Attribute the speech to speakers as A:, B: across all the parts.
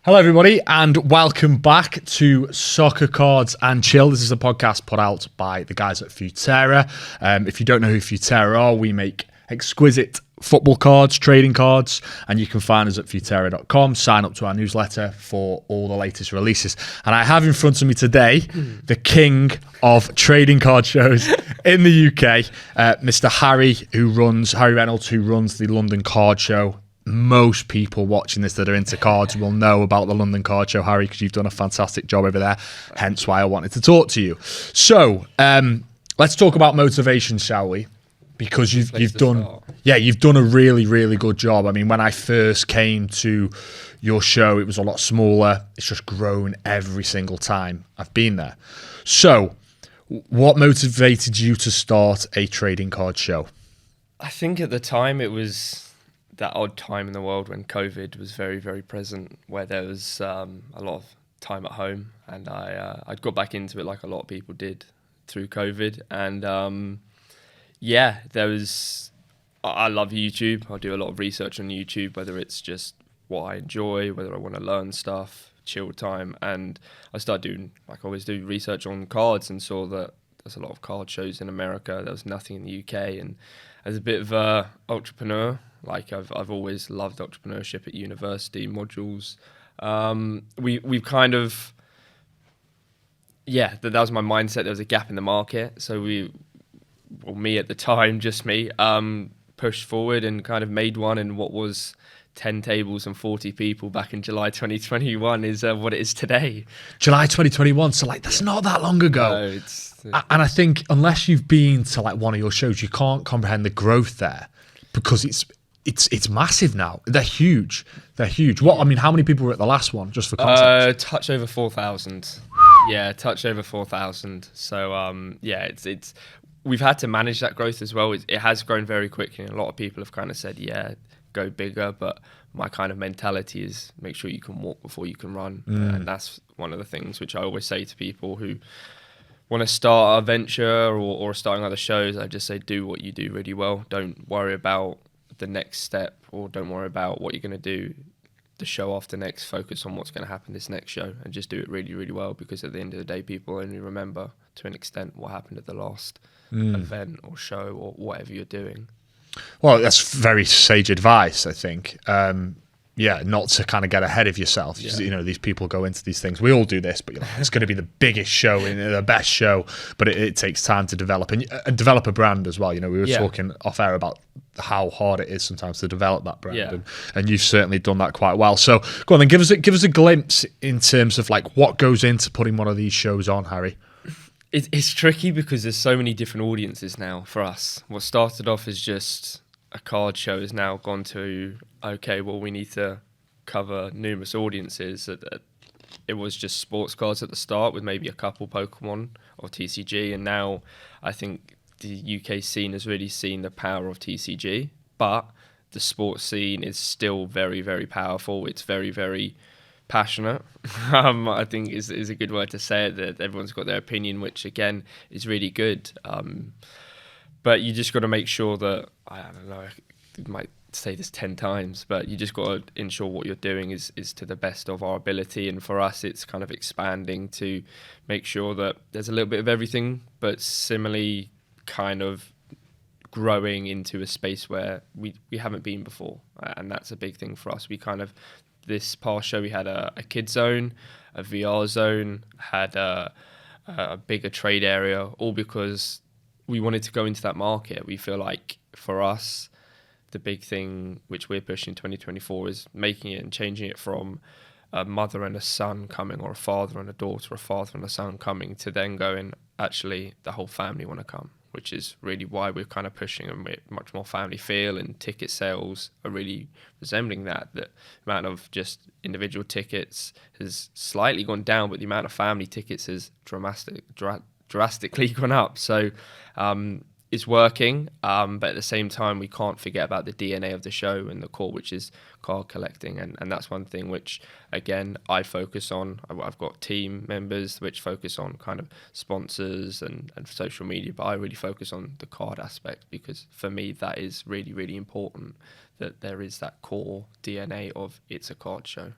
A: Hello, everybody, and welcome back to Soccer Cards and Chill. This is a podcast put out by the guys at Futera. If you don't know who Futera are, we make exquisite football cards, trading cards, and you can find us at futera.com. Sign up to our newsletter for all the latest releases. And I have in front of me today the king of trading card shows in the UK, Mr. Harry Reynolds, who runs the London Card Show. Most people watching this that are into cards will know about the London Card Show, Harry, because you've done a fantastic job over there, hence why I wanted to talk to you. So let's talk about motivation, shall we? Because you've done a really, really good job. I mean, when I first came to your show, it was a lot smaller. It's just grown every single time I've been there. So what motivated you to start a trading card show?
B: I think at the time it was that odd time in the world when COVID was very, very present, where there was a lot of time at home, and I'd got back into it like a lot of people did through COVID. And I love YouTube. I do a lot of research on YouTube, whether it's just what I enjoy, whether I want to learn stuff, chill time. And I started doing, like I always do, research on cards, and saw that there's a lot of card shows in America. There was nothing in the UK. And as a bit of a entrepreneur, like I've always loved entrepreneurship at university modules. We've kind of, that was my mindset. There was a gap in the market. So me at the time, just me, pushed forward and kind of made one. And what was 10 tables and 40 people back in July 2021 is what it is today. July 2021.
A: So that's not that long ago. No, and I think unless you've been to one of your shows, you can't comprehend the growth there, because it's massive now. They're huge. What? I mean, how many people were at the last one, just for context?
B: Touch over 4,000. Yeah, touch over 4,000. So it's we've had to manage that growth as well. It has grown very quickly, and a lot of people have kind of said, go bigger. But my kind of mentality is make sure you can walk before you can run, and that's one of the things which I always say to people who want to start a venture or starting other shows. I just say, do what you do really well. Don't worry about the next step, or don't worry about what you're going to do the show after next. Focus on what's going to happen this next show, and just do it really, really well, because at the end of the day, people only remember to an extent what happened at the last event or show or whatever you're doing.
A: Well, that's very sage advice, I think. Not to kind of get ahead of yourself. Yeah. These people go into these things. We all do this, but it's going to be the biggest show and the best show, but it takes time to develop and develop a brand as well. We were talking off air about how hard it is sometimes to develop that brand, and you've certainly done that quite well. So go on then, give us a glimpse in terms of what goes into putting one of these shows on, Harry.
B: It's tricky because there's so many different audiences now for us. What started off as just a card show has now gone to, we need to cover numerous audiences. It was just sports cards at the start with maybe a couple Pokemon or TCG, and now I think the UK scene has really seen the power of TCG, but the sports scene is still very, very powerful. It's very, very passionate. I think is a good word to say it, that everyone's got their opinion, which again is really good. But you just got to make sure that, I don't know, I might say this 10 times, but you just got to ensure what you're doing is to the best of our ability. And for us, it's kind of expanding to make sure that there's a little bit of everything, but similarly kind of growing into a space where we haven't been before. And that's a big thing for us. We kind of, this past show, we had a kid zone, a VR zone, had a bigger trade area, all because we wanted to go into that market. We feel like for us, the big thing which we're pushing in 2024 is making it and changing it from a mother and a son coming, or a father and a daughter, a father and a son coming, to then going, actually, the whole family want to come, which is really why we're kind of pushing a much more family feel, and ticket sales are really resembling that. The amount of just individual tickets has slightly gone down, but the amount of family tickets has drastically gone up. So it's working, but at the same time, we can't forget about the DNA of the show and the core, which is card collecting. And that's one thing which, again, I focus on. I've got team members which focus on kind of sponsors and social media, but I really focus on the card aspect, because for me, that is really, really important, that there is that core DNA of it's a card show.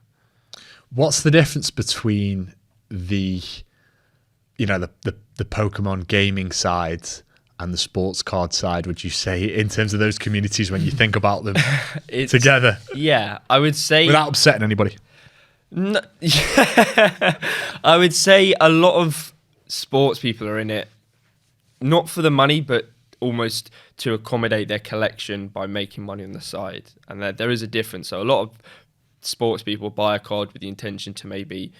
A: What's the difference between the Pokemon gaming side and the sports card side, would you say, in terms of those communities when you think about them together?
B: Yeah, I would say...
A: Without upsetting anybody.
B: No, I would say a lot of sports people are in it, not for the money, but almost to accommodate their collection by making money on the side. And there is a difference. So a lot of sports people buy a card with the intention to maybe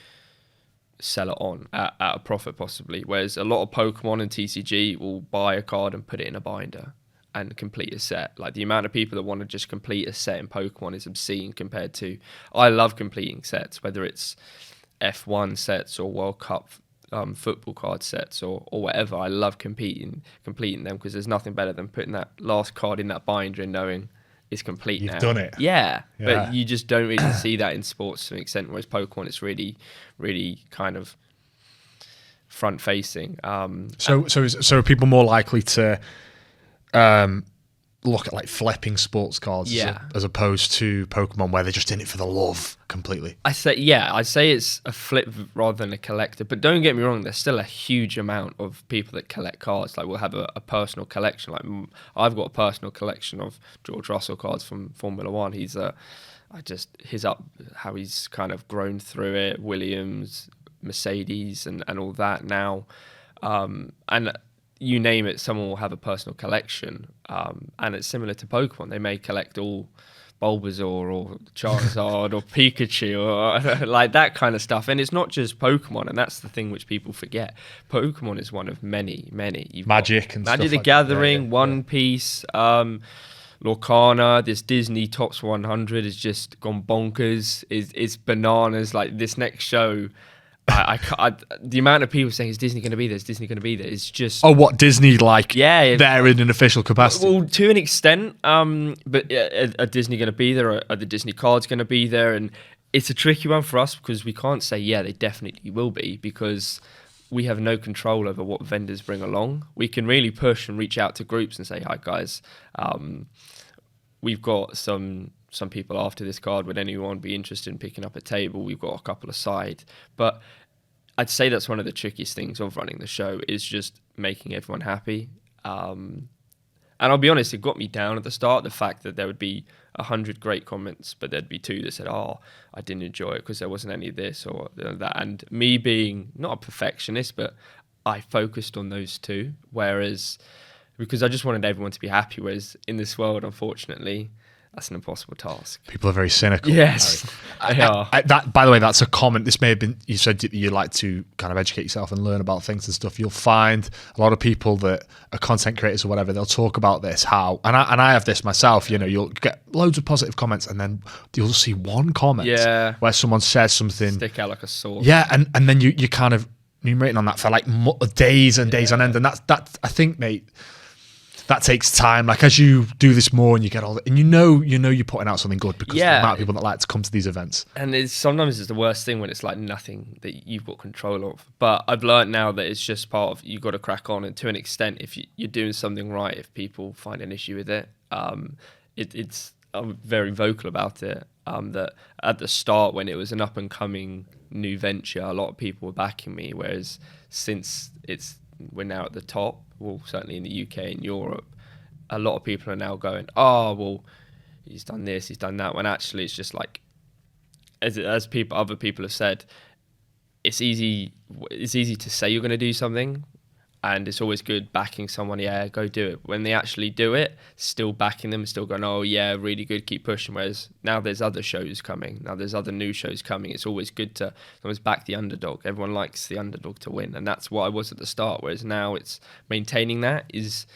B: sell it on at a profit possibly, whereas a lot of Pokemon and TCG will buy a card and put it in a binder and complete a set. Like, the amount of people that want to just complete a set in Pokemon is obscene compared to... I love completing sets, whether it's F1 sets or World Cup football card sets or whatever. I love completing them, because there's nothing better than putting that last card in that binder and knowing it's complete now.
A: You've done it.
B: Yeah, but you just don't really see that in sports to an extent, whereas Pokemon, it's really, really kind of front-facing.
A: So are people more likely to look at like flipping sports cards as opposed to Pokemon, where they're just in it for the love completely? I'd say
B: it's a flip rather than a collector. But don't get me wrong, there's still a huge amount of people that collect cards. Like, we'll have a personal collection. Like, I've got a personal collection of George Russell cards from Formula One. How he's kind of grown through it, Williams, Mercedes, and all that now, and you name it, someone will have a personal collection, and it's similar to Pokemon. They may collect all Bulbasaur or Charizard or Pikachu or like that kind of stuff. And it's not just Pokemon, and that's the thing which people forget. Pokemon is one of many. You've
A: Magic and
B: Magic
A: stuff
B: the
A: like
B: Gathering,
A: that,
B: One Piece, Lorcana. This Disney Tops 100 has just gone bonkers. It's bananas. Like, this next show, the amount of people saying, is Disney going to be there? Is Disney going to be there? It's just...
A: Oh, what, Disney, like, they're in an official capacity?
B: Well, to an extent, but are Disney going to be there? Are the Disney cards going to be there? And it's a tricky one for us, because we can't say, they definitely will be, because we have no control over what vendors bring along. We can really push and reach out to groups and say, hi, guys, we've got some people after this card. Would anyone be interested in picking up a table? We've got a couple aside. But I'd say that's one of the trickiest things of running the show, is just making everyone happy. And I'll be honest, it got me down at the start, the fact that there would be 100 great comments, but there'd be 2 that said, I didn't enjoy it because there wasn't any of this or that. And me being not a perfectionist, but I focused on those 2, because I just wanted everyone to be happy. Whereas in this world, unfortunately, that's an impossible task.
A: People are very cynical.
B: Yes, they are.
A: That, by the way, that's a comment. This may have been, you said that you like to kind of educate yourself and learn about things and stuff. You'll find a lot of people that are content creators or whatever, they'll talk about this, and I have this myself, you'll get loads of positive comments, and then you'll see one comment where someone says something.
B: Stick out like a sword.
A: Yeah, and then you kind of numerating on that for like days and days on end. And that I think, mate, that takes time. Like, as you do this more and you get all that, and you know you're putting out something good, because the amount of people that like to come to these events.
B: And sometimes it's the worst thing when it's like nothing that you've got control of. But I've learned now that it's just part of, you've got to crack on. And to an extent, if you're doing something right, if people find an issue with it, I'm very vocal about it. That at the start, when it was an up and coming new venture, a lot of people were backing me. Whereas since we're now at the top, well, certainly in the UK and Europe, a lot of people are now going, well, he's done this, he's done that. When actually it's just like, as other people have said, it's easy to say you're going to do something, and it's always good backing someone, go do it. When they actually do it, still backing them, still going, really good, keep pushing. Whereas now there's other shows coming, now there's other new shows coming. It's always good to always back the underdog. Everyone likes the underdog to win, and that's what I was at the start. Whereas now it's maintaining that is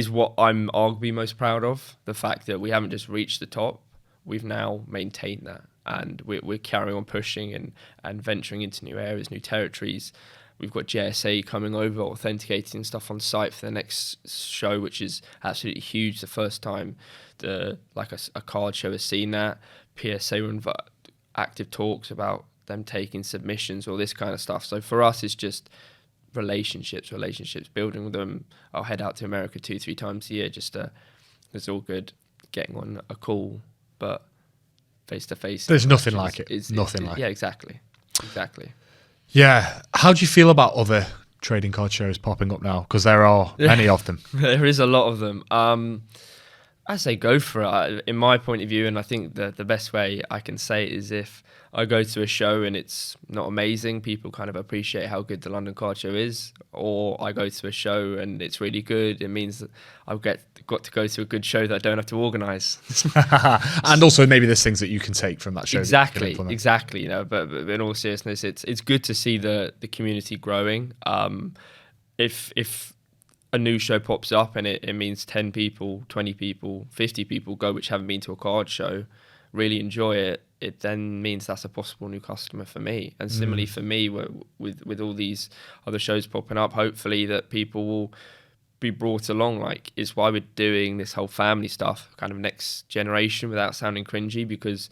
B: what I'm arguably most proud of. The fact that we haven't just reached the top, we've now maintained that, and we're carrying on pushing and venturing into new areas, new territories. We've got JSA coming over, authenticating stuff on site for the next show, which is absolutely huge. The first time a card show has seen that. PSA were in active talks about them taking submissions, all this kind of stuff. So for us, it's just relationships, building with them. I'll head out to America 2-3 times a year. It's all good getting on a call, but face to face.
A: There's nothing like it. Nothing like it.
B: Yeah, exactly.
A: Yeah. How do you feel about other trading card shows popping up now? Because there are many of them.
B: There is a lot of them. I say go for it. In my point of view, and I think the best way I can say it is if I go to a show and it's not amazing, people kind of appreciate how good the London Card Show is, or I go to a show and it's really good, it means that I've got to go to a good show that I don't have to organise.
A: And also maybe there's things that you can take from that show.
B: Exactly. You know, but in all seriousness, it's good to see the community growing. If a new show pops up and it means 10 people, 20 people, 50 people go which haven't been to a card show, really enjoy it, it then means that's a possible new customer for me. And similarly for me, with all these other shows popping up, hopefully that people will be brought along. Like, is why we're doing this whole family stuff, kind of next generation, without sounding cringy, because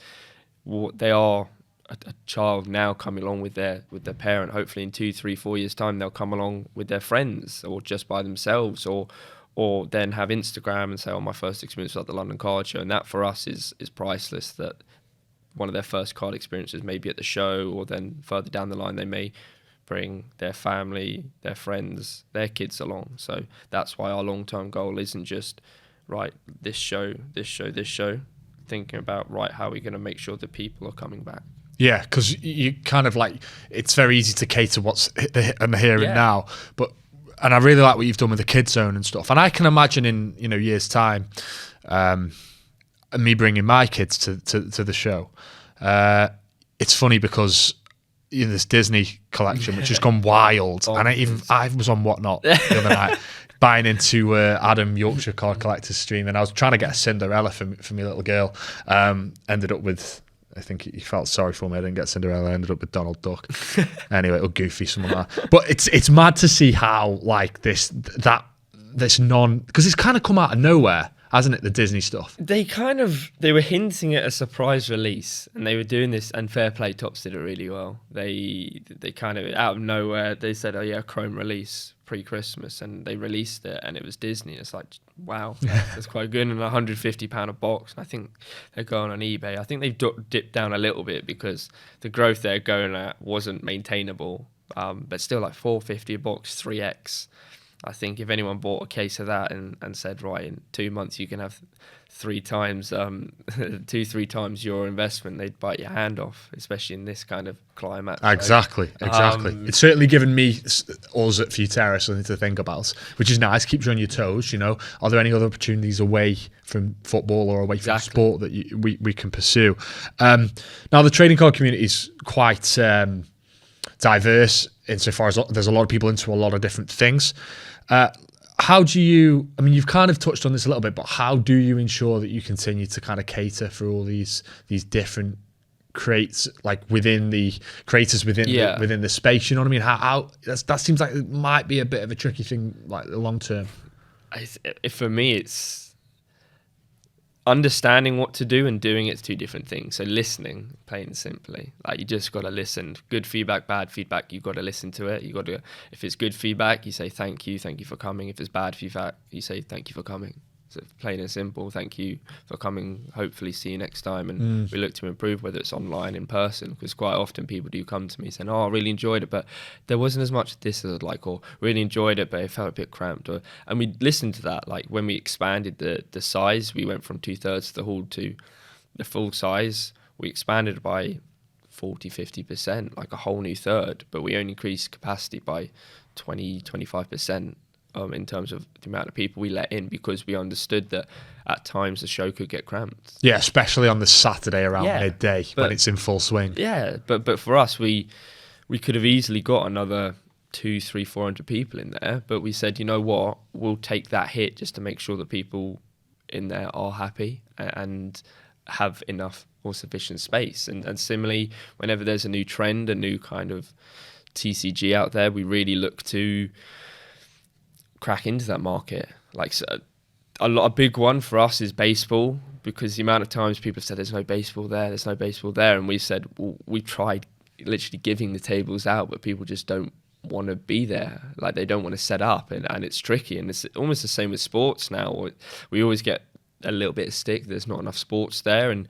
B: they are a child now coming along with their parent. Hopefully in 2, 3, 4 years time they'll come along with their friends or just by themselves, or then have Instagram and say, oh, my first experience was at the London Card Show. And that for us is priceless, that one of their first card experiences may be at the show, or then further down the line they may bring their family, their friends, their kids along. So that's why our long-term goal isn't just right, this show, thinking about right, how are we going to make sure that people are coming back.
A: Yeah, because you kind of like, it's very easy to cater what's in the here and now, and I really like what you've done with the kids zone and stuff. And I can imagine in years time, me bringing my kids to the show. It's funny because this Disney collection, which has gone wild, and I was on Whatnot the other night buying into Adam Yorkshire Card Collector's stream, and I was trying to get a Cinderella for my little girl. Ended up with, I think he felt sorry for me. I didn't get Cinderella. I ended up with Donald Duck. Anyway, or Goofy, someone like that. But it's mad to see how like this non, because it's kind of come out of nowhere, hasn't it? The Disney stuff.
B: They were hinting at a surprise release, and they were doing this. And Fair Play Tops did it really well. They kind of out of nowhere they said, oh yeah, Chrome release pre-Christmas, and they released it, and it was Disney. It's like, wow, that's quite good. And £150 a box. And I think they're going on eBay. I think they've dipped down a little bit because the growth they're going at wasn't maintainable. But still, like £4.50 a box, 3x. I think if anyone bought a case of that and said, right, in 2 months you can have 3 times your investment, they'd bite your hand off, especially in this kind of climate.
A: Exactly. It's certainly given us at Futerra something to think about, which is nice, keeps you on your toes. Are there any other opportunities away from football or away from sport that we can pursue? Now, the trading card community is quite diverse insofar as there's a lot of people into a lot of different things. How do you, you've kind of touched on this a little bit, but how do you ensure that you continue to kind of cater for all these different creates, like within the creators within the space? You know what I mean? How that seems like it might be a bit of a tricky thing, like the long term.
B: For me, it's understanding what to do and doing it's 2 different things. So listening, plain and simply, like you just got to listen. Good feedback, bad feedback, you got to listen to it. You got to, if it's good feedback, you say thank you for coming. If it's bad feedback, you say thank you for coming. So plain and simple, thank you for coming. Hopefully see you next time. And we look to improve, whether it's online, in person, because quite often people do come to me saying, oh, I really enjoyed it, but there wasn't as much of this as I'd like, or really enjoyed it, but it felt a bit cramped. And we listened to that. Like when we expanded the size, we went from 2/3 of the hall to the full size. We expanded by 40-50%, like a whole new third, but we only increased capacity by 20-25%. In terms of the amount of people we let in, because we understood that at times the show could get cramped. Yeah,
A: especially on the Saturday around midday when it's in full swing.
B: Yeah, but for us, we could have easily got another 200, 300, 400 people in there, but we said, you know what, we'll take that hit just to make sure that people in there are happy and have enough or sufficient space. And similarly, whenever there's a new trend, a new kind of TCG out there, we really look to crack into that market. Like a big one for us is baseball, because the amount of times people have said there's no baseball there, and we said, well, we tried literally giving the tables out, but people just don't want to be there. Like they don't want to set up, and it's tricky. And it's almost the same with sports now. We always get a little bit of stick, there's not enough sports there, and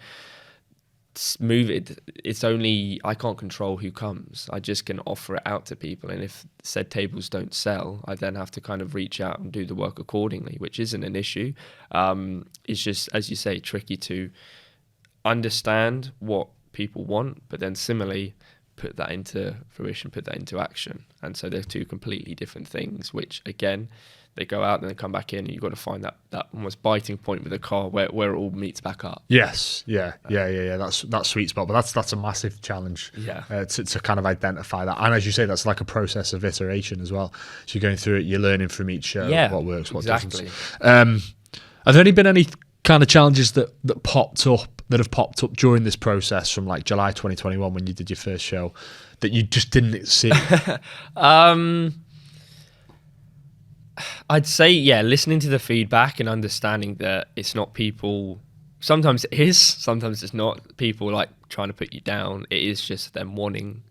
B: move it. It's only, I can't control who comes. I just can offer it out to people, and if said tables don't sell, I then have to kind of reach out and do the work accordingly, which isn't an issue. It's just, as you say, tricky to understand what people want, but then similarly put that into fruition, put that into action. And so they're two completely different things, which again, they go out and they come back in, and you've got to find that almost biting point with the car where it all meets back up.
A: Yes, yeah. That's that sweet spot, but that's a massive challenge.
B: Yeah,
A: to kind of identify that, and as you say, that's like a process of iteration as well. So you're going through it, you're learning from each show, what works, what doesn't. Have there any been any kind of challenges that have popped up during this process from like July 2021 when you did your first show that you just didn't see?
B: I'd say, listening to the feedback and understanding that it's not people, sometimes it is, sometimes it's not people like trying to put you down. It is just them wanting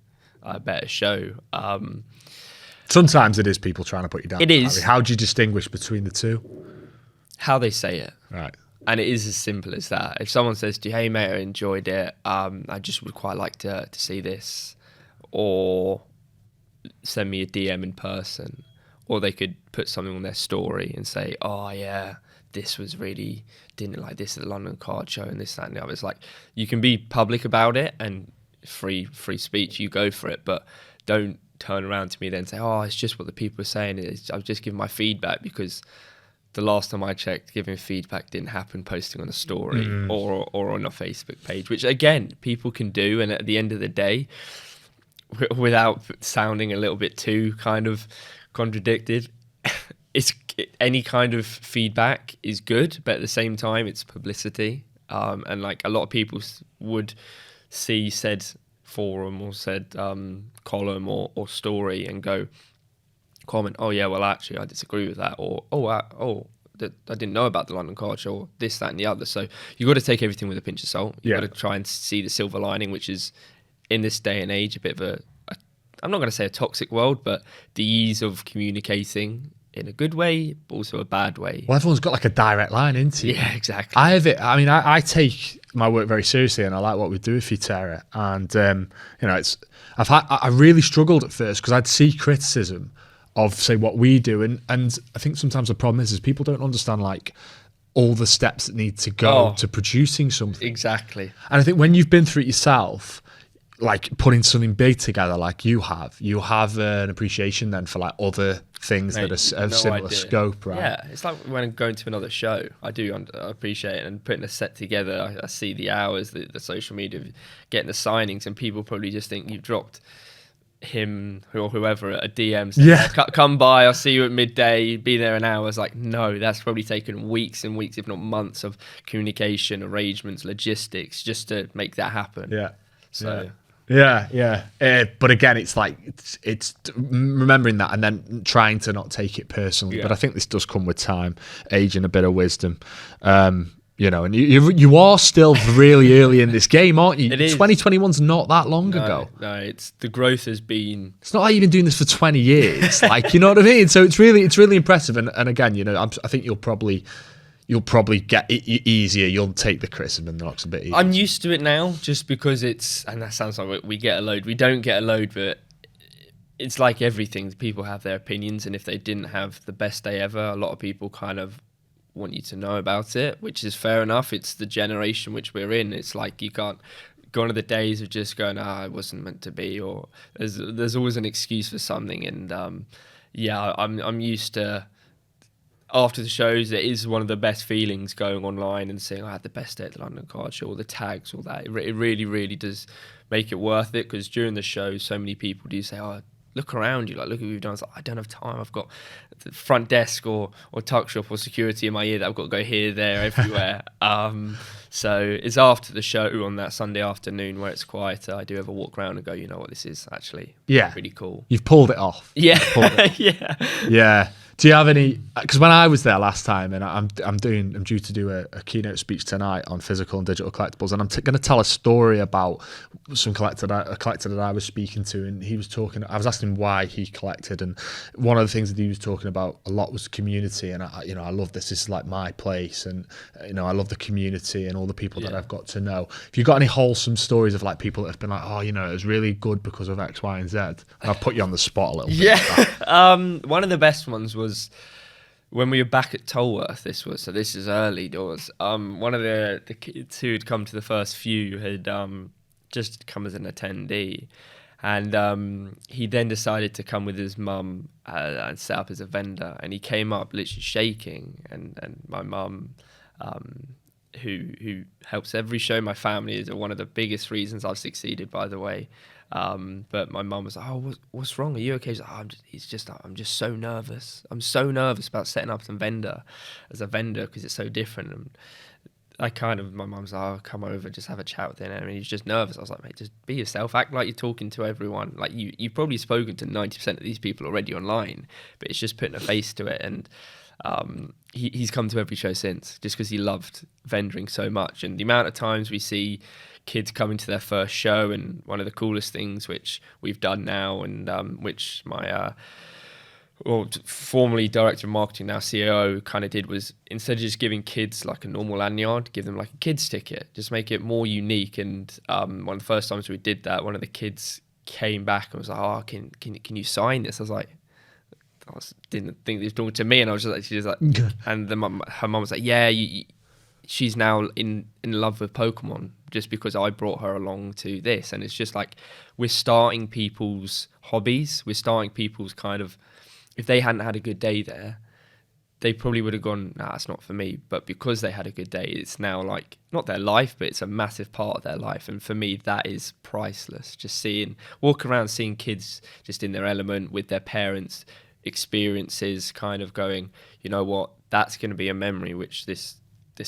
B: a better show.
A: Sometimes it is people trying to put you down.
B: It is.
A: How do you distinguish between the two?
B: How they say it.
A: Right.
B: And it is as simple as that. If someone says to you, hey mate, I enjoyed it, I just would quite like to see this, or send me a DM in person, or they could put something on their story and say, oh yeah, this was really, didn't like this at the London Card Show and this, that and the other. It's like, you can be public about it and free speech, you go for it, but don't turn around to me then and say, oh, it's just what the people are saying. I've just given my feedback, because the last time I checked, giving feedback didn't happen posting on a story or on a Facebook page, which again, people can do. And at the end of the day, without sounding a little bit too kind of contradicted, any kind of feedback is good, but at the same time, it's publicity. And like a lot of people would see said forum or said column or story and go, comment, oh yeah, well actually I disagree with that, or I didn't know about the London Card Show, or this, that and the other. So you've got to take everything with a pinch of salt. You've got to try and see the silver lining, which is in this day and age a bit of I'm not going to say a toxic world, but the ease of communicating in a good way, but also a bad way.
A: Well, everyone's got like a direct line into you.
B: Yeah, exactly.
A: I take my work very seriously, and I like what we do with Futera. And I really struggled at first because I'd see criticism of, say, what we do, and I think sometimes the problem is people don't understand like all the steps that need to go to producing something.
B: Exactly.
A: And I think when you've been through it yourself, like putting something big together like you have an appreciation then for like other things that are of similar scope, right?
B: Yeah, it's like when I'm going to another show, I appreciate it, and putting a set together, I see the hours, the social media, getting the signings, and people probably just think you've dropped him or whoever a DM saying, come by, I'll see you at midday, be there an hour. It's like, no, that's probably taken weeks and weeks, if not months, of communication, arrangements, logistics, just to make that happen.
A: But again, it's like it's remembering that and then trying to not take it personally. But I think this does come with time, age, and a bit of wisdom. And you are still really early in this game, aren't you?
B: It is.
A: 2021's not that long ago.
B: No, it's the growth has been.
A: It's not like you've been doing this for 20 years, like, you know what I mean. So it's really impressive. And again, I think you'll probably get it easier. You'll take the criticism and the knocks a bit easier.
B: I'm used to it now, just because and that sounds like we get a load. We don't get a load, but it's like everything. People have their opinions, and if they didn't have the best day ever, a lot of people kind of want you to know about it, which is fair enough. It's the generation which we're in. It's like you can't go on to the days of just going, it wasn't meant to be, or there's always an excuse for something. And I'm used to, after the shows, it is one of the best feelings going online and saying I had the best day at the London Card Show, all the tags, all that. It really, really does make it worth it, because during the show, so many people do say, look around you, like, look what we've done. It's like, I don't have time. I've got the front desk or tuck shop or security in my ear that I've got to go here, there, everywhere. So it's after the show on that Sunday afternoon where it's quieter. I do have a walk around and go, you know what, this is actually pretty cool.
A: You've pulled it off.
B: Yeah.
A: Yeah. Do you have any? Because when I was there last time, and I'm due to do a keynote speech tonight on physical and digital collectibles, and I'm going to tell a story about a collector that I was speaking to, and he was talking. I was asking why he collected, and one of the things that he was talking spoken about a lot was community, and I love this. This is like my place, and I love the community and all the people that I've got to know. Have you got any wholesome stories of like people that have been like, oh, it was really good because of X, Y, and Z? And I've put you on the spot a little bit.
B: Yeah. One of the best ones was when we were back at Tolworth. This is early doors. One of the kids who had come to the first few had just come as an attendee. And he then decided to come with his mum and set up as a vendor. And he came up literally shaking. And my mum, who helps every show, my family, is one of the biggest reasons I've succeeded, by the way. But my mum was like, oh, what's wrong? Are you okay? He's like, I'm just so nervous. I'm so nervous about setting up as a vendor because it's so different. And my mum's like, oh, come over, just have a chat with him. And he's just nervous. I was like, mate, just be yourself. Act like you're talking to everyone. Like you've probably spoken to 90% of these people already online, but it's just putting a face to it. And he's come to every show since just because he loved vendoring so much. And the amount of times we see kids coming to their first show, and one of the coolest things which we've done now, and which my formerly director of marketing, now COO, kind of did, was instead of just giving kids like a normal lanyard, give them like a kids ticket, just make it more unique. And one of the first times we did that, one of the kids came back and was like, oh, can you sign this? I was like, didn't think they were talking to me, and I was just like, she's like, and her mum was like, yeah, she's now in love with Pokemon just because I brought her along to this. And it's just like, we're starting people's hobbies, we're starting people's kind of, if they hadn't had a good day there, they probably would have gone, nah, it's not for me. But because they had a good day, it's now like, not their life, but it's a massive part of their life. And for me, that is priceless. Just walk around seeing kids just in their element with their parents, experiences, kind of going, you know what, that's going to be a memory which this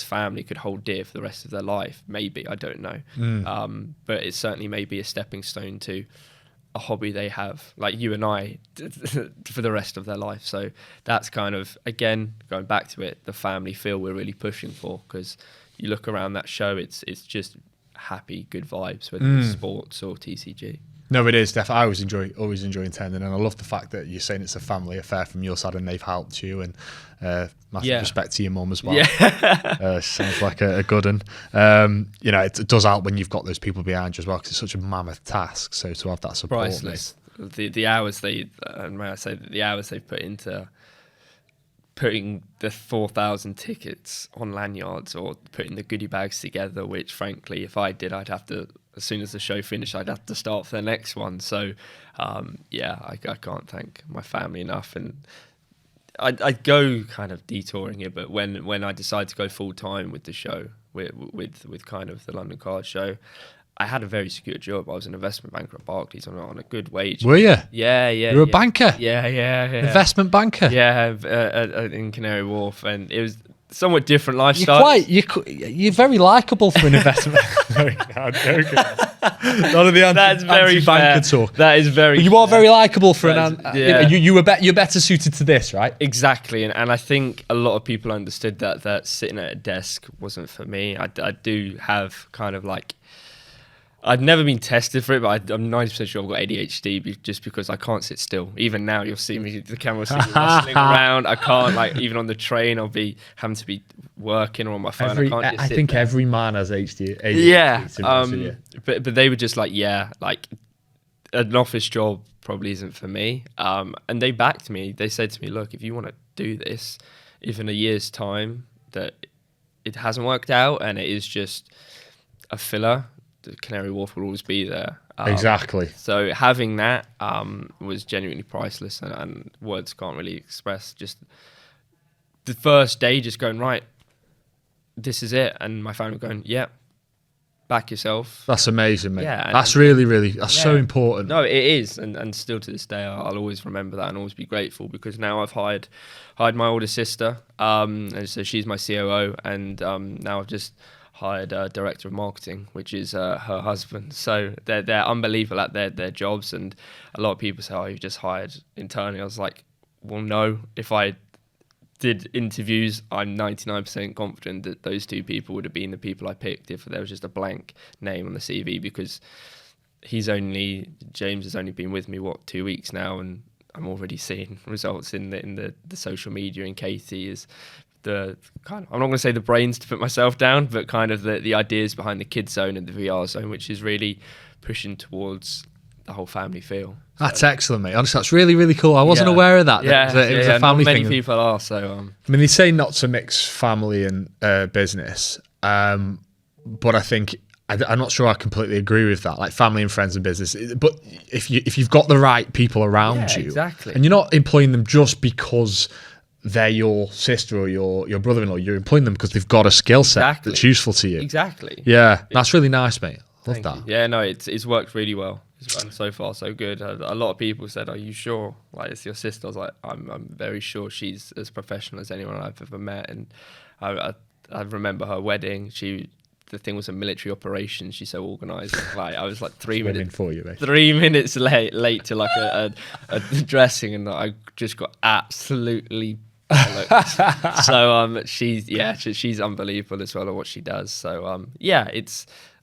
B: family could hold dear for the rest of their life. Maybe, I don't know. But it certainly may be a stepping stone to a hobby they have, like you and I, for the rest of their life. So that's kind of, again, going back to it, the family feel we're really pushing for, because you look around that show, it's just happy, good vibes, whether it's sports or TCG.
A: No, it is definitely. I always enjoy attending, and I love the fact that you're saying it's a family affair from your side, and they've helped you. And massive respect to your mum as well. Yeah, sounds like a good one. It does help when you've got those people behind you as well, because it's such a mammoth task. So to have that support,
B: priceless. The hours the hours they've put into putting the 4,000 tickets on lanyards, or putting the goodie bags together, which frankly, if I did, I'd have to, as soon as the show finished, I'd have to start for the next one. So, I can't thank my family enough. And I'd go kind of detouring it, but when I decided to go full time with the show, with kind of the London Card Show, I had a very secure job. I was an investment banker at Barclays on a good wage.
A: Were you?
B: Yeah.
A: You were a banker?
B: Yeah.
A: Investment banker?
B: Yeah, in Canary Wharf, and it was somewhat different lifestyle.
A: You're very likeable for an investment. I'm joking. None of the
B: That's very
A: banker talk.
B: That is very.
A: But you are very likeable for
B: yeah.
A: You're better suited to this, right?
B: Exactly, and I think a lot of people understood that sitting at a desk wasn't for me. I do have kind of like, I've never been tested for it, but I'm 90% sure I've got ADHD just because I can't sit still. Even now, you'll see me, the camera will see me rustling around. I can't, like, even on the train, I'll be having to be working or on my phone.
A: I think every man has ADHD.
B: Yeah, but they were just like, yeah, like an office job probably isn't for me. And they backed me. They said to me, look, if you want to do this, if in a year's time that it hasn't worked out and it is just a filler, Canary Wharf will always be there.
A: Exactly.
B: So having that was genuinely priceless, and words can't really express just the first day just going, right, this is it. And my family going, yeah, back yourself.
A: That's amazing, mate.
B: Yeah,
A: that's really, that's so important.
B: No, it is. And still to this day, I'll always remember that and always be grateful, because now I've hired my older sister. And so she's my COO. And now I've just hired a director of marketing, which is her husband. So they're unbelievable at their jobs. And a lot of people say, oh, you just hired internally. I was like, well, no, if I did interviews, I'm 99% confident that those two people would have been the people I picked if there was just a blank name on the CV, because James has only been with me, 2 weeks now, and I'm already seeing results in the social media, and Katie is the kind of, I'm not going to say the brains to put myself down, but kind of the ideas behind the kids zone and the VR zone, which is really pushing towards the whole family feel.
A: That's excellent, mate. Honestly, that's really, really cool. I wasn't aware of that.
B: Yeah,
A: It was a family
B: not
A: thing.
B: many people are. So,
A: I mean, they say not to mix family and business, but I think I'm not sure I completely agree with that. Like family and friends and business, but if you've got the right people around you,
B: exactly,
A: and you're not employing them just because they're your sister or your brother-in-law, you're employing them because they've got a skill set that's useful to you.
B: Exactly.
A: Yeah, that's really nice, mate. Love that.
B: Yeah, no, it's worked really well. And so far, so good. A lot of people said, "Are you sure? Like, it's your sister?" I was like, "I'm very sure she's as professional as anyone I've ever met." And I remember her wedding. The thing was a military operation. She's so organised. Like, I was like 3 minutes
A: for you, mate.
B: 3 minutes late to like a dressing, and I just got absolutely bollocked. So she's unbelievable as well at what she does. So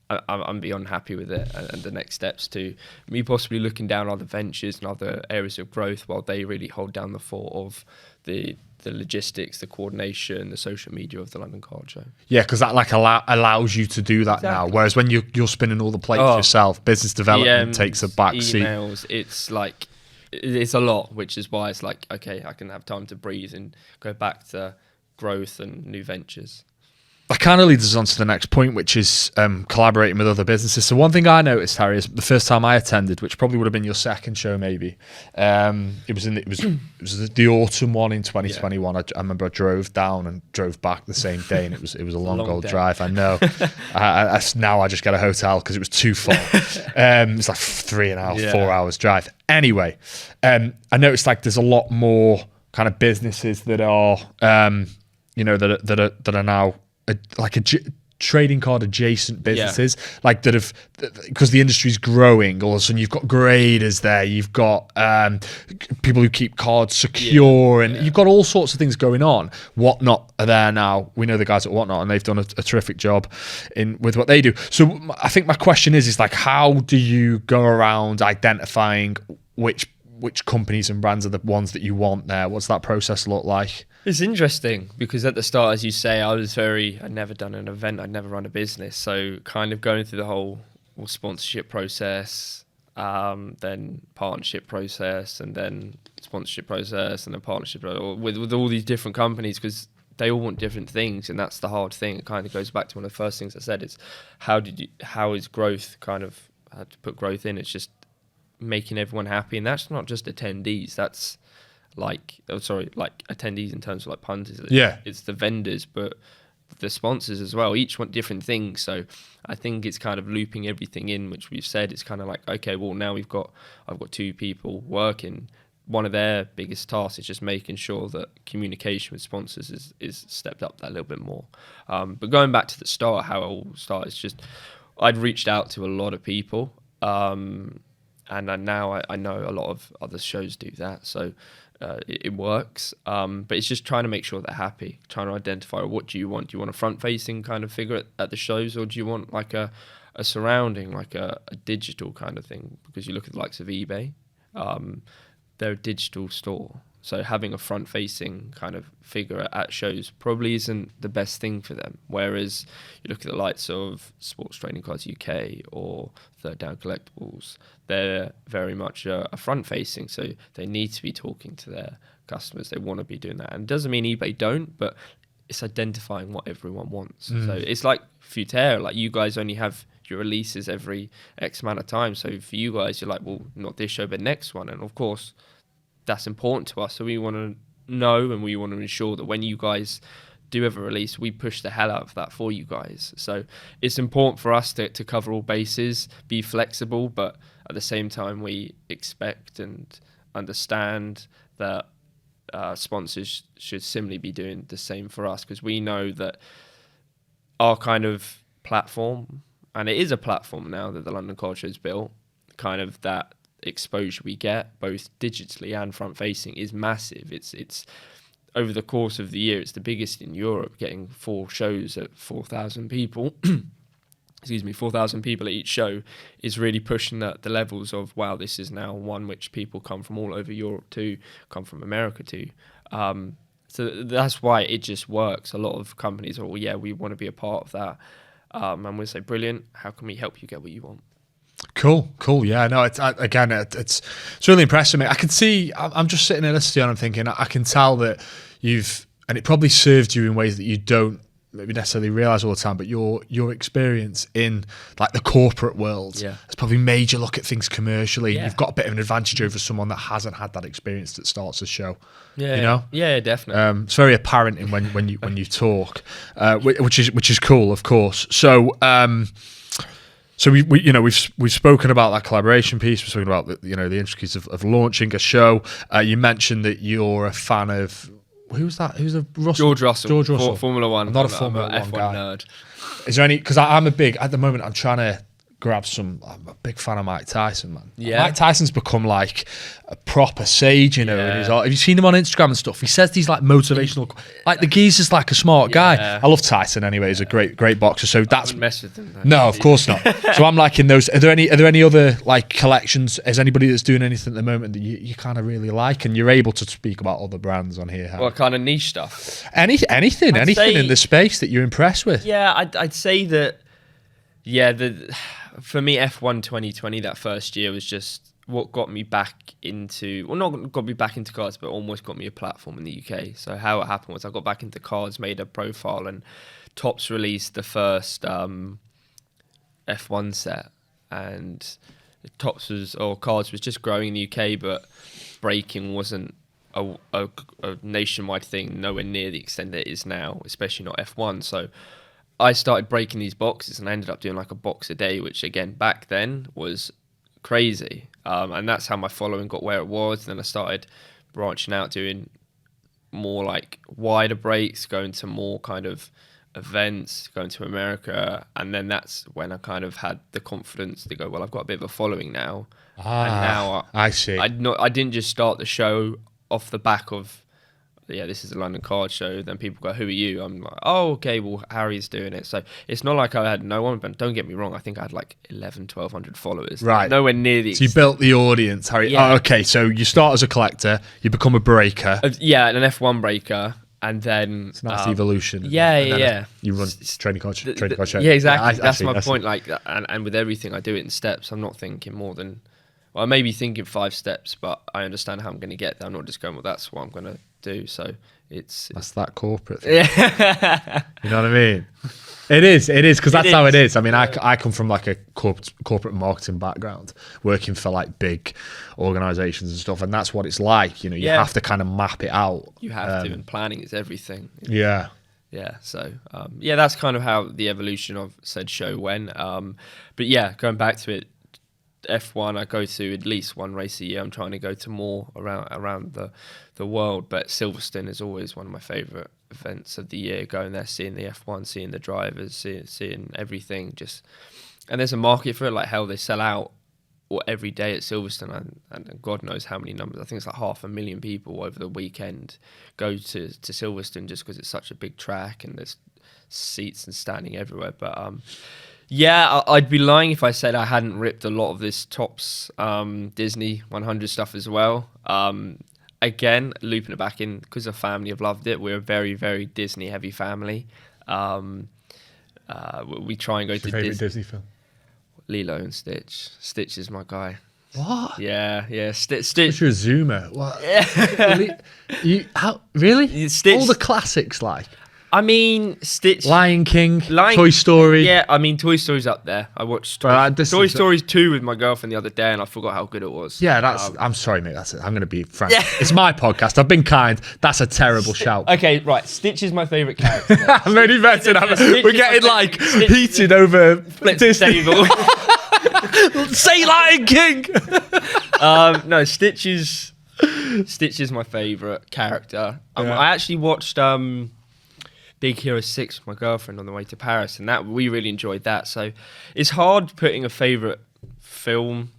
B: I'm beyond happy with it, and the next steps to me possibly looking down other ventures and other areas of growth while they really hold down the fort of the logistics, the coordination, the social media of the London Card Show. Yeah,
A: because that like allows you to do that now. Whereas when you're spinning all the plates yourself, business development takes a back seat.
B: Emails, it's a lot, which is why it's like, okay, I can have time to breathe and go back to growth and new ventures.
A: That kind of leads us on to the next point, which is collaborating with other businesses. So one thing I noticed, Harry, is the first time I attended, which probably would have been your second show, maybe. It was the autumn one in 2021. Yeah. I remember I drove down and drove back the same day, and it was a long old drive. I know. Now I just get a hotel because it was too full. It's like 3.5, 4 hours drive. Anyway, I noticed like there's a lot more kind of businesses that are that are now trading card adjacent businesses, like that have, because the industry's growing. All of a sudden you've got graders there, you've got people who keep cards secure, and you've got all sorts of things going on. Whatnot are there now. We know the guys at Whatnot, and they've done a terrific job with what they do. So I think my question is like, how do you go around identifying which companies and brands are the ones that you want there? What's that process look like?
B: It's interesting because at the start, as you say, I'd never done an event, I'd never run a business. So kind of going through the whole sponsorship process, then partnership process, and then sponsorship process, and then partnership with all these different companies, because they all want different things, and that's the hard thing. It kind of goes back to one of the first things I said, is how is growth kind of, how to put growth in? It's just making everyone happy, and that's not just attendees, that's attendees in terms of like punters. It's the vendors, but the sponsors as well. Each want different things. So I think it's kind of looping everything in, which we've said. It's kind of like, okay, well, now I've got 2 people working. One of their biggest tasks is just making sure that communication with sponsors is stepped up that little bit more. But going back to the start, how it all started, it's just I'd reached out to a lot of people, and now I know a lot of other shows do that. So it works, but it's just trying to make sure they're happy, trying to identify what do you want. Do you want a front-facing kind of figure at the shows, or do you want like a surrounding, like a digital kind of thing? Because you look at the likes of eBay, they're a digital store. So having a front-facing kind of figure at shows probably isn't the best thing for them. Whereas you look at the likes of Sports Trading Cards UK or Third Down Collectibles, they're very much a front-facing. So they need to be talking to their customers. They want to be doing that. And it doesn't mean eBay don't, but it's identifying what everyone wants. So it's like Futera, like you guys only have your releases every X amount of time. So for you guys, you're like, well, not this show, but next one. And of course, that's important to us, so we want to know, and we want to ensure that when you guys do have a release, we push the hell out of that for you guys. So it's important for us to cover all bases, be flexible, but at the same time we expect and understand that sponsors should similarly be doing the same for us, because we know that our kind of platform, and it is a platform now that the London Card Show has built, kind of that exposure we get both digitally and front facing is massive. It's over the course of the year, it's the biggest in Europe, getting 4 shows at 4,000 people. 4,000 people at each show is really pushing the levels of, wow, this is now one which people come from all over Europe to, come from America to. So that's why it just works. A lot of companies are, well, yeah, we want to be a part of that. And we'll say, brilliant, how can we help you get what you want?
A: Cool. Yeah, no, it's really impressive me. I can see, I'm just sitting there listening and I'm thinking, I can tell that and it probably served you in ways that you don't maybe necessarily realize all the time, but your experience in like the corporate world has probably made you look at things commercially. You've got a bit of an advantage over someone that hasn't had that experience that starts a show.
B: Yeah, definitely.
A: It's very apparent in when you talk, which is cool, of course. So we've spoken about that collaboration piece. We've spoken about the intricacies of launching a show. You mentioned that you're a fan of. Who was that? Who's the Russell?
B: George Russell. Formula One.
A: I'm not a Formula One
B: F1
A: guy.
B: nerd.
A: Is there any? Because I'm at the moment, I'm trying to grab some. I'm a big fan of Mike Tyson, man.
B: Yeah.
A: Mike Tyson's become like a proper sage, and have you seen him on Instagram and stuff? He says these like motivational, like the geezer's like a smart guy. I love Tyson anyway. He's a great boxer. So that's
B: mess with him.
A: No, of course not. So I'm like in those. Are there any other like collections? Is anybody that's doing anything at the moment that you kind of really like, and you're able to speak about other brands on here?
B: What kind of niche stuff?
A: Anything in the space that you're impressed with?
B: Yeah, I'd say that. Yeah, for me, F1 2020, that first year was just what got me back into, well, not got me back into cards, but almost got me a platform in the UK. So how it happened was I got back into cards, made a profile, and Topps released the first F1 set, and cards was just growing in the UK, but breaking wasn't a nationwide thing, nowhere near the extent that it is now, especially not F1. So I started breaking these boxes, and I ended up doing like a box a day, which again back then was crazy, and that's how my following got where it was. And then I started branching out, doing more like wider breaks, going to more kind of events, going to America, and then that's when I kind of had the confidence to go, well, I've got a bit of a following now. And now
A: I see.
B: I didn't just start the show off the back of, this is a London card show. Then people go, who are you? I'm like, oh, okay, well, Harry's doing it. So it's not like I had no one, but don't get me wrong, I think I had like 1,100 followers.
A: Right.
B: Nowhere near the...
A: So you built the audience, Harry.
B: Yeah.
A: Oh, okay, so you start as a collector, you become a breaker.
B: an F1 breaker, and then...
A: It's a nice evolution.
B: Yeah.
A: You run trading card show.
B: Yeah, exactly.
A: Yeah,
B: That's my point. Like, and with everything, I do it in steps. I'm not thinking more than... Well, I may be thinking 5 steps, but I understand how I'm going to get there. I'm not just going, well, that's what I'm going to do. So that's
A: that corporate thing. Yeah. You know what I mean? It is because that's how it is. I mean, I come from like a corporate marketing background, working for like big organizations and stuff, and that's what it's like. You have to kind of map it out.
B: You have to, and planning is everything.
A: Yeah.
B: So that's kind of how the evolution of said show went. But yeah, going back to it, F1, I go to at least one race a year. I'm trying to go to more around the world, but Silverstone is always one of my favourite events of the year. Going there, seeing the F1, seeing the drivers, seeing everything. And there's a market for it. Like hell, they sell out every day at Silverstone, and God knows how many numbers. I think it's like 500,000 people over the weekend go to Silverstone just because it's such a big track and there's seats and standing everywhere. But yeah, I'd be lying if I said I hadn't ripped a lot of this Topps Disney 100 stuff as well. Again, looping it back in, because the family have loved it. We're a very, very Disney-heavy family. We try and go to
A: favourite Disney film?
B: Lilo and Stitch. Stitch is my guy.
A: What?
B: Yeah. Stitch.
A: You're a zoomer. What? Really?
B: Stitch.
A: All the classics, like.
B: I mean, Stitch...
A: Lion King, Toy Story.
B: Yeah, I mean, Toy Story's up there. I watched Toy Story 2 with my girlfriend the other day, and I forgot how good it was.
A: Yeah, I'm sorry, mate. That's it. I'm going to be frank. Yeah. It's my podcast. I've been kind. That's a terrible shout.
B: Okay, right. Stitch is my favourite character.
A: I'm only vetting. We're getting, like, heated over Disney. Say Lion King!
B: No, Stitch is my favourite character. I actually watched... Big Hero 6 with my girlfriend on the way to Paris, and that we really enjoyed that. So it's hard putting a favourite film,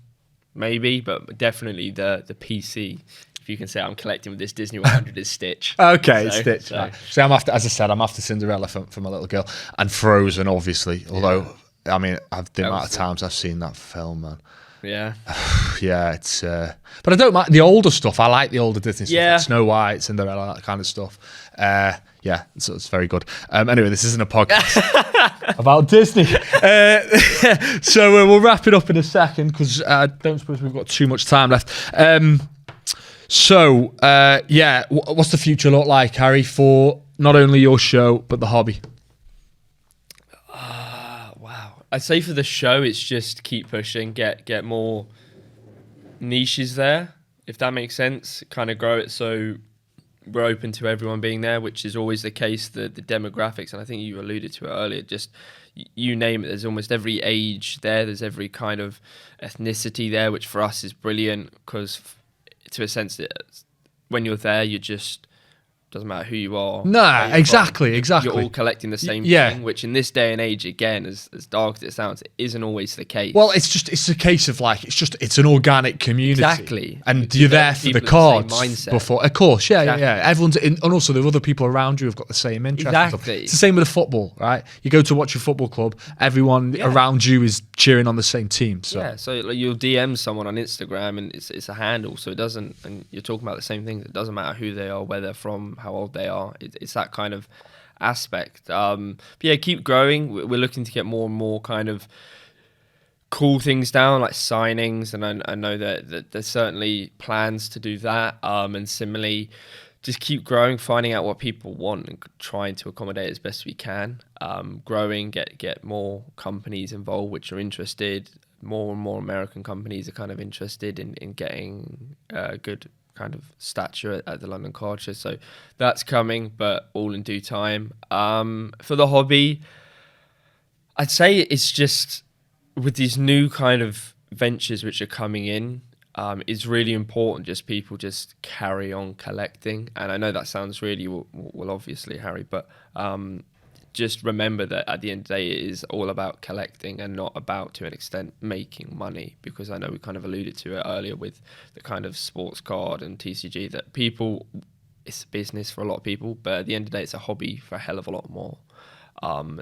B: maybe, but definitely the PC. If you can say I'm collecting with this Disney 100 is Stitch.
A: Okay, Stitch. So I'm after, as I said, I'm after Cinderella for my little girl, and Frozen, obviously. Although I mean, the amount of
B: Elsa.
A: times I've seen that film, man.
B: Yeah.
A: Yeah, it's. But I don't mind the older stuff. I like the older Disney stuff,
B: Yeah.
A: like Snow White, Cinderella, that kind of stuff. Yeah, so it's very good. Anyway, this isn't a podcast about Disney. So we'll wrap it up in a second because I don't suppose we've got too much time left. What's the future look like, Harry, for not only your show but the hobby?
B: Wow. I'd say for the show, it's just keep pushing, get more niches there, if that makes sense. Kind of grow it so we're open to everyone being there, which is always the case. The demographics, and I think you alluded to it earlier, just you name it, there's almost every age there. There's every kind of ethnicity there, which for us is brilliant because, to a sense, when you're there, you just doesn't matter who you are.
A: No, exactly.
B: You're all collecting the same thing, which in this day and age, again, as dark as it sounds, it isn't always the case.
A: Well, it's a case of like, it's an organic community.
B: Exactly.
A: And you're there for the cards
B: mindset.
A: before. Of course, yeah,
B: Exactly.
A: yeah. Everyone's in, and also the other people around you have got the same interest.
B: Exactly.
A: It's the same with the football, right? You go to watch a football club, everyone around you is cheering on the same team. So
B: yeah, so like you'll DM someone on Instagram and it's a handle, so it doesn't, and you're talking about the same things. It doesn't matter who they are, where they're from, how old they are. It's that kind of aspect. But yeah, keep growing. We're looking to get more and more kind of cool things down, like signings, and I know that there's certainly plans to do that. And similarly, just keep growing, finding out what people want and trying to accommodate as best we can. Growing, get more companies involved which are interested. More and more American companies are kind of interested in getting good kind of stature at the London Card Show. So that's coming, but all in due time. For the hobby, I'd say it's just with these new kind of ventures which are coming in, it's really important just people just carry on collecting. And I know that sounds really, well obviously, Harry, but just remember that at the end of the day, it is all about collecting and not about, to an extent, making money. Because I know we kind of alluded to it earlier with the kind of sports card and TCG, that people, it's a business for a lot of people, but at the end of the day, it's a hobby for a hell of a lot more.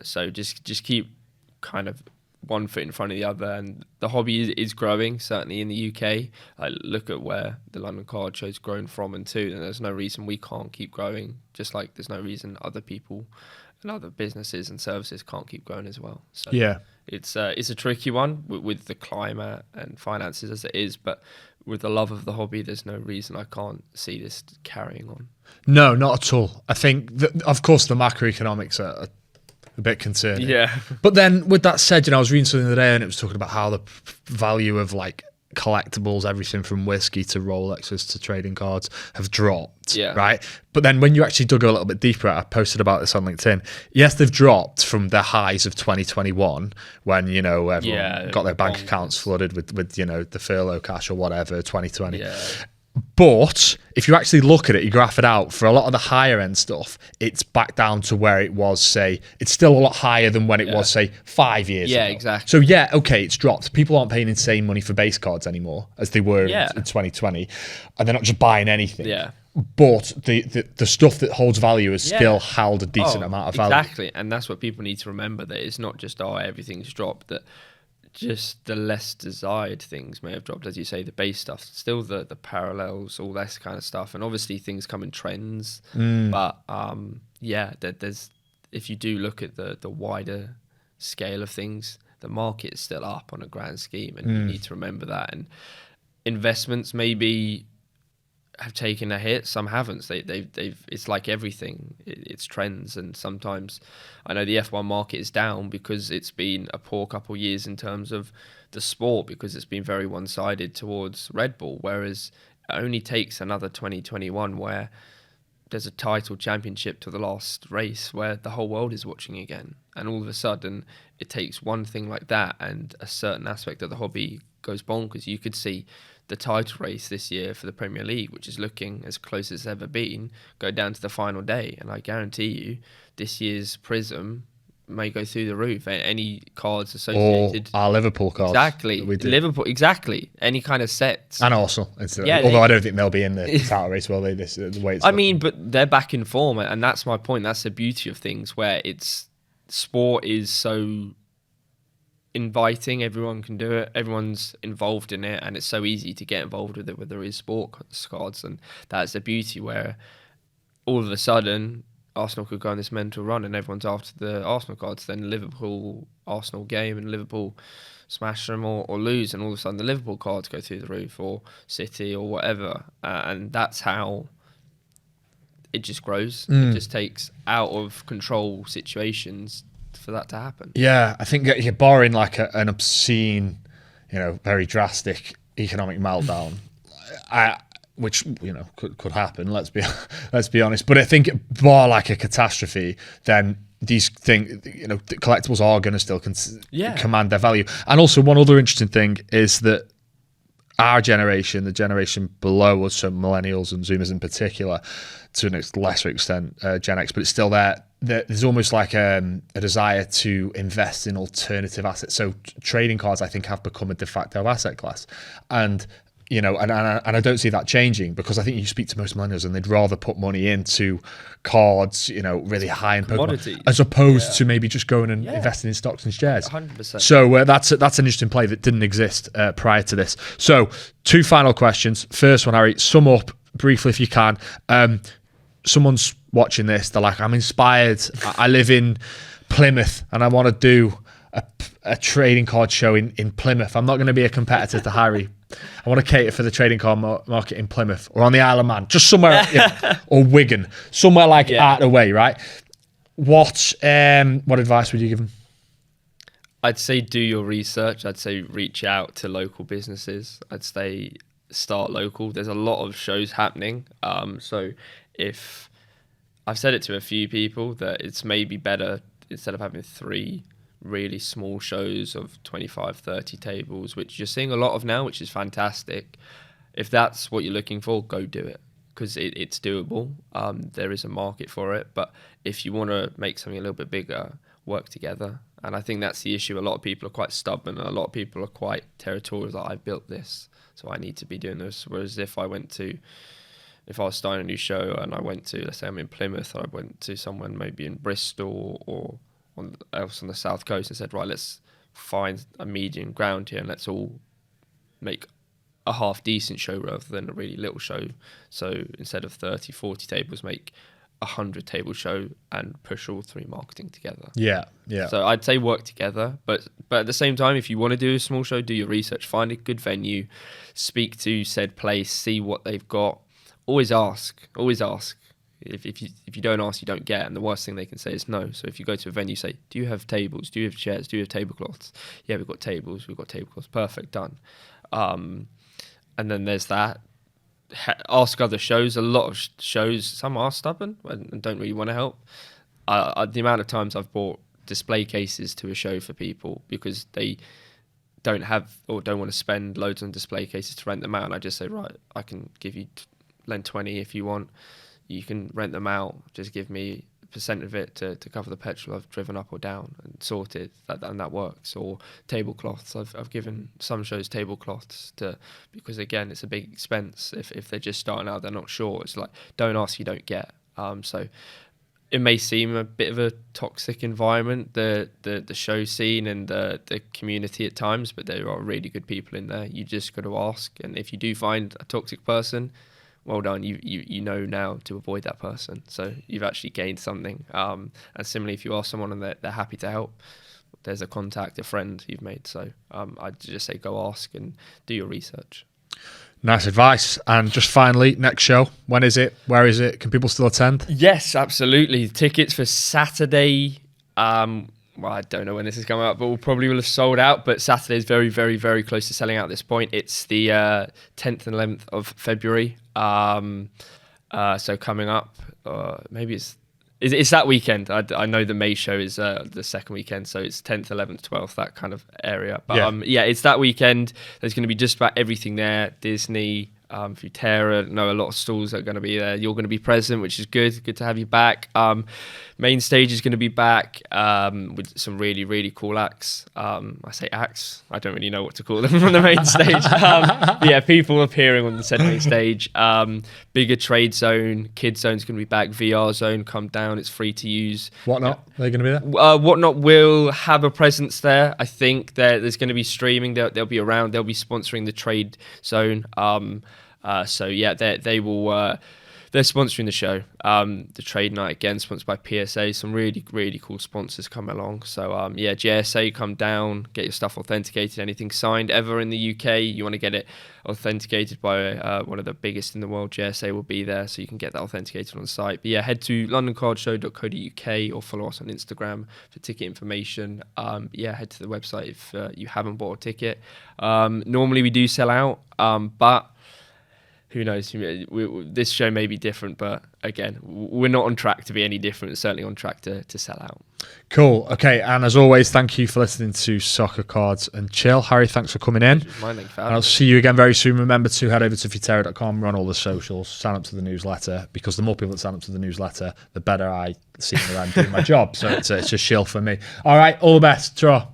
B: So just keep kind of one foot in front of the other, and the hobby is growing, certainly in the UK. I look at where the London Card Show's grown from and to, and there's no reason we can't keep growing, just like there's no reason other people and other businesses and services can't keep growing as well. So
A: yeah,
B: it's a tricky one with the climate and finances as it is, but with the love of the hobby, there's no reason I can't see this carrying on.
A: no, not at all. I think that, of course, the macroeconomics are a bit concerning.
B: Yeah.
A: But then, with that said, I was reading something the other day, and it was talking about how the value of like collectibles, everything from whiskey to Rolexes to trading cards, have dropped.
B: Yeah.
A: Right. But then, when you actually dug a little bit deeper, I posted about this on LinkedIn. Yes, they've dropped from their highs of 2021, when everyone got their bank accounts flooded with the furlough cash or whatever. 2020.
B: Yeah.
A: But if you actually look at it, you graph it out, for a lot of the higher end stuff, it's back down to where it was, say, it's still a lot higher than when it was, say, 5 years ago.
B: Yeah, exactly.
A: So yeah, okay, it's dropped. People aren't paying insane money for base cards anymore as they were in 2020. And they're not just buying anything.
B: Yeah.
A: But the stuff that holds value has still held a decent amount of value.
B: Exactly. And that's what people need to remember, that it's not just, everything's dropped, that just the less desired things may have dropped, as you say, the base stuff, still the parallels, all that kind of stuff, and obviously things come in trends. But there's, if you do look at the wider scale of things, the market is still up on a grand scheme, and you need to remember that. And investments maybe have taken a hit, some haven't. They've it's like everything, it's trends, and sometimes I know the F1 market is down because it's been a poor couple of years in terms of the sport, because it's been very one-sided towards Red Bull, whereas it only takes another 2021 where there's a title championship to the last race where the whole world is watching again, and all of a sudden it takes one thing like that and a certain aspect of the hobby goes bonkers. You could see the title race this year for the Premier League, which is looking as close as it's ever been, go down to the final day, and I guarantee you this year's Prism may go through the roof. Any cards associated,
A: or our Liverpool cards,
B: exactly, Liverpool, exactly, any kind of sets,
A: and Arsenal. Although I don't think they'll be in the title race, will they? The way it's looking.
B: But they're back in form, and that's my point. That's the beauty of things, where it's sport is so inviting. Everyone can do it. Everyone's involved in it, and it's so easy to get involved with it where there is sports cards, and that's the beauty where all of a sudden Arsenal could go on this mental run and everyone's after the Arsenal cards, then Liverpool Arsenal game and Liverpool smash them or lose, and all of a sudden the Liverpool cards go through the roof, or City or whatever, and that's how it just grows. It just takes out of control situations for that to happen.
A: Yeah, I think you're barring like an obscene, very drastic economic meltdown, which could happen. Let's be honest. But I think bar like a catastrophe, then these things, collectibles are going to still command their value. And also, one other interesting thing is that our generation, the generation below us, so millennials and Zoomers in particular, to a lesser extent Gen X, but it's still there. There's almost like a desire to invest in alternative assets. So trading cards, I think, have become a de facto asset class, and and I don't see that changing, because I think you speak to most millennials and they'd rather put money into cards, really high in Pokemon, as opposed to maybe just going and investing in stocks and shares.
B: 100%.
A: So that's an interesting play that didn't exist prior to this. So 2 final questions. First one, Harry, sum up briefly if you can. Someone's watching this, they're like, I'm inspired. I live in Plymouth and I want to do a trading card show in Plymouth. I'm not going to be a competitor to Harry. I want to cater for the trading card market in Plymouth or on the Isle of Man, just somewhere, or Wigan, somewhere like out of the way, right? What advice would you give them?
B: I'd say do your research. I'd say reach out to local businesses. I'd say start local. There's a lot of shows happening. So if I've said it to a few people that it's maybe better, instead of having 3 really small shows of 25, 30 tables, which you're seeing a lot of now, which is fantastic. If that's what you're looking for, go do it, because it's doable. There is a market for it. But if you want to make something a little bit bigger, work together. And I think that's the issue. A lot of people are quite stubborn, and a lot of people are quite territorial, like, I built this, so I need to be doing this. Whereas if I was starting a new show and I went to, let's say I'm in Plymouth, or I went to someone maybe in Bristol or else on the south coast and said, right, let's find a medium ground here and let's all make a half decent show rather than a really little show. So instead of 30, 40 tables, make 100 table show and push all 3 marketing together.
A: Yeah.
B: So I'd say work together, but at the same time, if you want to do a small show, do your research, find a good venue, speak to said place, see what they've got. Always ask. If you don't ask, you don't get. And the worst thing they can say is no. So if you go to a venue, say, do you have tables? Do you have chairs? Do you have tablecloths? Yeah, we've got tables. We've got tablecloths. Perfect, done. And then there's that. Ask other shows. A lot of shows, some are stubborn and don't really want to help. The amount of times I've bought display cases to a show for people because they don't have or don't want to spend loads on display cases to rent them out. And I just say, right, I can give you lend 20 if you want. You can rent them out. Just give me a % of it to cover the petrol I've driven up or down and sorted. And that works. Or tablecloths. I've given some shows tablecloths because again, it's a big expense. If they're just starting out, they're not sure. It's like, don't ask, you don't get. So it may seem a bit of a toxic environment, the show scene and the community at times, but there are really good people in there. You just got to ask. And if you do find a toxic person, well done, you know now to avoid that person. So you've actually gained something. And similarly, if you ask someone and they're happy to help, there's a contact, a friend you've made. So I'd just say go ask and do your research.
A: Nice advice. And just finally, next show, when is it? Where is it? Can people still attend?
B: Yes, absolutely. Tickets for Saturday. Well, I don't know when this is coming out, but we'll probably will have sold out. But Saturday is very, very, very close to selling out at this point. It's the 10th and 11th of February. So coming up, maybe it's that weekend. I know the May show is the second weekend, so it's 10th, 11th, 12th, that kind of area. But it's that weekend. There's going to be just about everything there. Disney, Futera. Know a lot of stalls are going to be there. You're going to be present, which is good. Good to have you back. Main stage is going to be back with some really, really cool acts. I say acts. I don't really know what to call them on the main stage. Yeah, people appearing on the said main stage. Bigger trade zone. Kids zone's going to be back. VR zone come down. It's free to use.
A: Whatnot? They're going to be there?
B: Whatnot will have a presence there. I think there's going to be streaming. They'll be around. They'll be sponsoring the trade zone. So yeah, they will. They're sponsoring the show. The trade night again, sponsored by PSA. Some really, really cool sponsors come along. So yeah, JSA, come down, get your stuff authenticated. Anything signed ever in the UK, you want to get it authenticated by one of the biggest in the world. JSA will be there, so you can get that authenticated on the site. But yeah, head to londoncardshow.co.uk or follow us on Instagram for ticket information. Yeah, head to the website if you haven't bought a ticket. Normally we do sell out, but who knows? This show may be different, but again, we're not on track to be any different. We're certainly on track to sell out.
A: Cool. Okay. And as always, thank you for listening to Soccer Cards and Chill. Harry, thanks for coming in.
B: And
A: I'll see you again very soon. Remember to head over to futera.com, run all the socials, sign up to the newsletter, because the more people that sign up to the newsletter, the better I see around doing my job. So it's a shill for me. All right. All the best. Ta-ra.